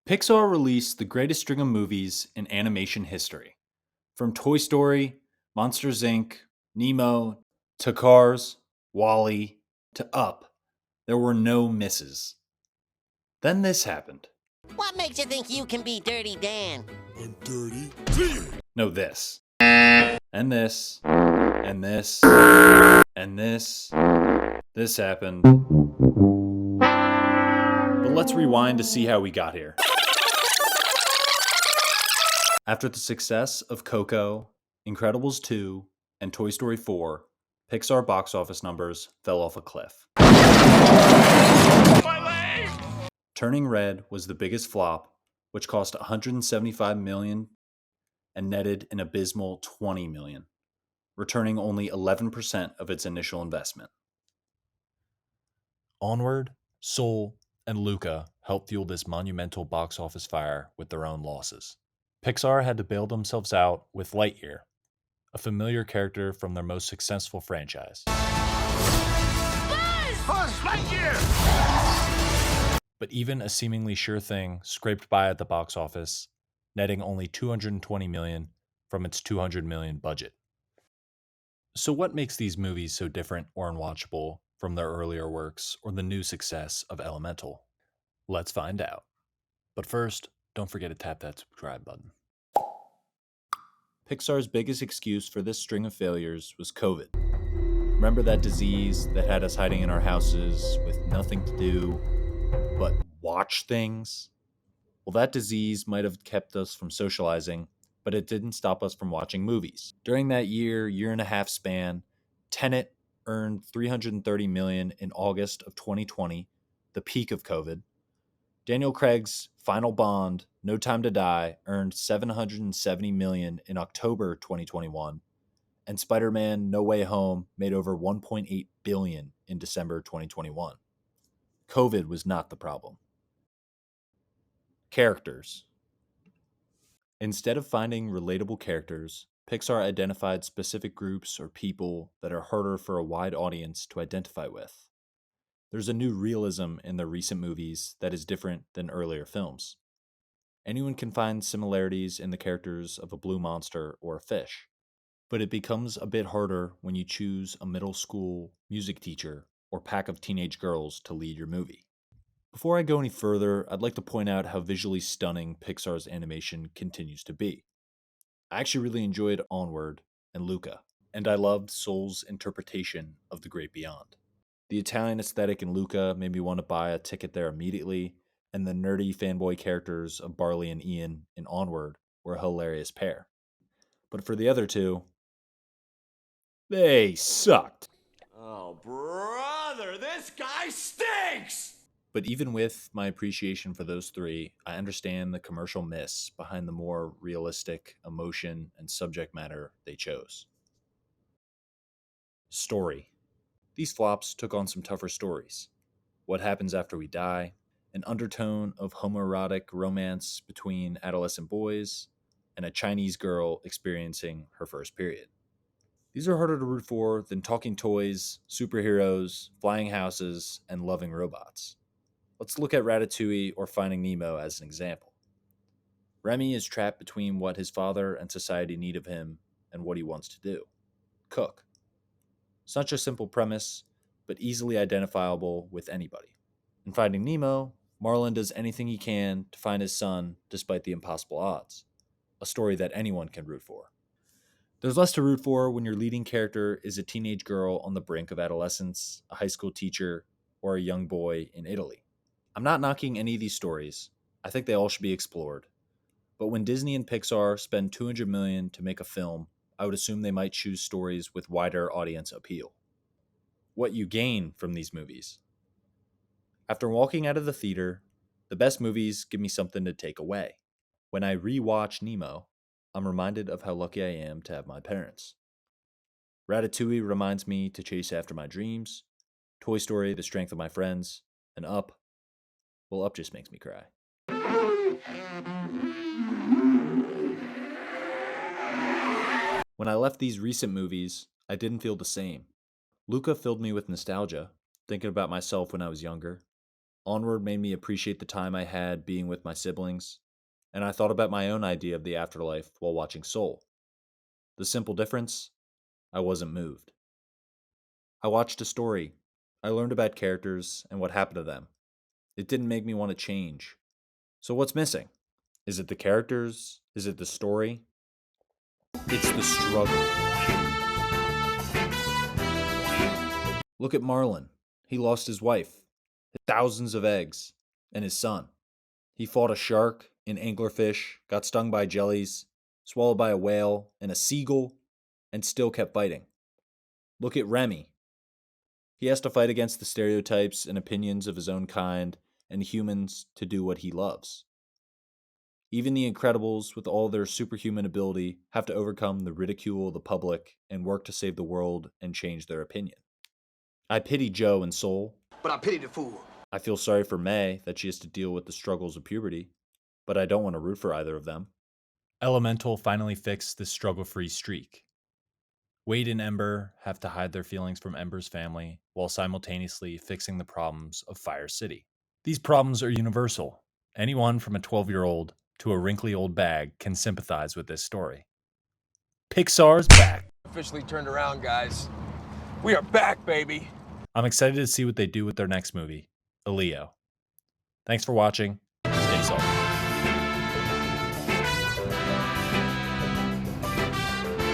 Pixar released the greatest string of movies in animation history. From Toy Story, Monsters Inc., Nemo, to Cars, Wall-E, to Up, there were no misses. Then this happened. What makes you think you can be Dirty Dan? I'm dirty. No, this. And this. And this. And this. This happened. But let's rewind to see how we got here. After the success of Coco, Incredibles 2, and Toy Story 4, Pixar box office numbers fell off a cliff. My leg! Turning Red was the biggest flop, which cost $175 million and netted an abysmal $20 million, returning only 11% of its initial investment. Onward, Soul, and Luca helped fuel this monumental box office fire with their own losses. Pixar had to bail themselves out with Lightyear, a familiar character from their most successful franchise. Buzz Lightyear! But even a seemingly sure thing scraped by at the box office, netting only $220 million from its $200 million budget. So what makes these movies so different or unwatchable from their earlier works or the new success of Elemental? Let's find out. But first, don't forget to tap that subscribe button. Pixar's biggest excuse for this string of failures was COVID. Remember that disease that had us hiding in our houses with nothing to do but watch things? Well, that disease might have kept us from socializing, but it didn't stop us from watching movies. During that year and a half span, Tenet earned $330 million in August of 2020, the peak of COVID. Daniel Craig's final Bond, No Time to Die, earned $770 million in October 2021, and Spider-Man No Way Home made over $1.8 billion in December 2021. COVID was not the problem. Characters. Instead of finding relatable characters, Pixar identified specific groups or people that are harder for a wide audience to identify with. There's a new realism in the recent movies that is different than earlier films. Anyone can find similarities in the characters of a blue monster or a fish, but it becomes a bit harder when you choose a middle school music teacher or pack of teenage girls to lead your movie. Before I go any further, I'd like to point out how visually stunning Pixar's animation continues to be. I actually really enjoyed Onward and Luca, and I loved Soul's interpretation of the great beyond. The Italian aesthetic in Luca made me want to buy a ticket there immediately, and the nerdy fanboy characters of Barley and Ian in Onward were a hilarious pair. But for the other two, they sucked. Oh, brother, this guy stinks! But even with my appreciation for those three, I understand the commercial miss behind the more realistic emotion and subject matter they chose. Story. These flops took on some tougher stories. What happens after we die, an undertone of homoerotic romance between adolescent boys, and a Chinese girl experiencing her first period. These are harder to root for than talking toys, superheroes, flying houses, and loving robots. Let's look at Ratatouille or Finding Nemo as an example. Remy is trapped between what his father and society need of him and what he wants to do: cook. Such a simple premise, but easily identifiable with anybody. In Finding Nemo, Marlin does anything he can to find his son despite the impossible odds, a story that anyone can root for. There's less to root for when your leading character is a teenage girl on the brink of adolescence, a high school teacher, or a young boy in Italy. I'm not knocking any of these stories. I think they all should be explored. But when Disney and Pixar spend $200 million to make a film, I would assume they might choose stories with wider audience appeal. What you gain from these movies. After walking out of the theater, the best movies give me something to take away. When I re-watch Nemo, I'm reminded of how lucky I am to have my parents. Ratatouille reminds me to chase after my dreams. Toy Story, the strength of my friends. And Up, well, Up just makes me cry. When I left these recent movies, I didn't feel the same. Luca filled me with nostalgia, thinking about myself when I was younger. Onward made me appreciate the time I had being with my siblings, and I thought about my own idea of the afterlife while watching Soul. The simple difference? I wasn't moved. I watched a story. I learned about characters and what happened to them. It didn't make me want to change. So, what's missing? Is it the characters? Is it the story? It's the struggle. Look at Marlin. He lost his wife, thousands of eggs, and his son. He fought a shark, an anglerfish, got stung by jellies, swallowed by a whale, and a seagull, and still kept fighting. Look at Remy. He has to fight against the stereotypes and opinions of his own kind and humans to do what he loves. Even the Incredibles, with all their superhuman ability, have to overcome the ridicule of the public and work to save the world and change their opinion. I pity Joe and Soul. But I pity the fool. I feel sorry for May that she has to deal with the struggles of puberty, but I don't want to root for either of them. Elemental finally fixed this struggle-free streak. Wade and Ember have to hide their feelings from Ember's family while simultaneously fixing the problems of Fire City. These problems are universal. Anyone from a 12-year-old to a wrinkly old bag can sympathize with this story. Pixar's back. Officially turned around, guys. We are back, baby. I'm excited to see what they do with their next movie, Elio. Thanks for watching. Stay salty.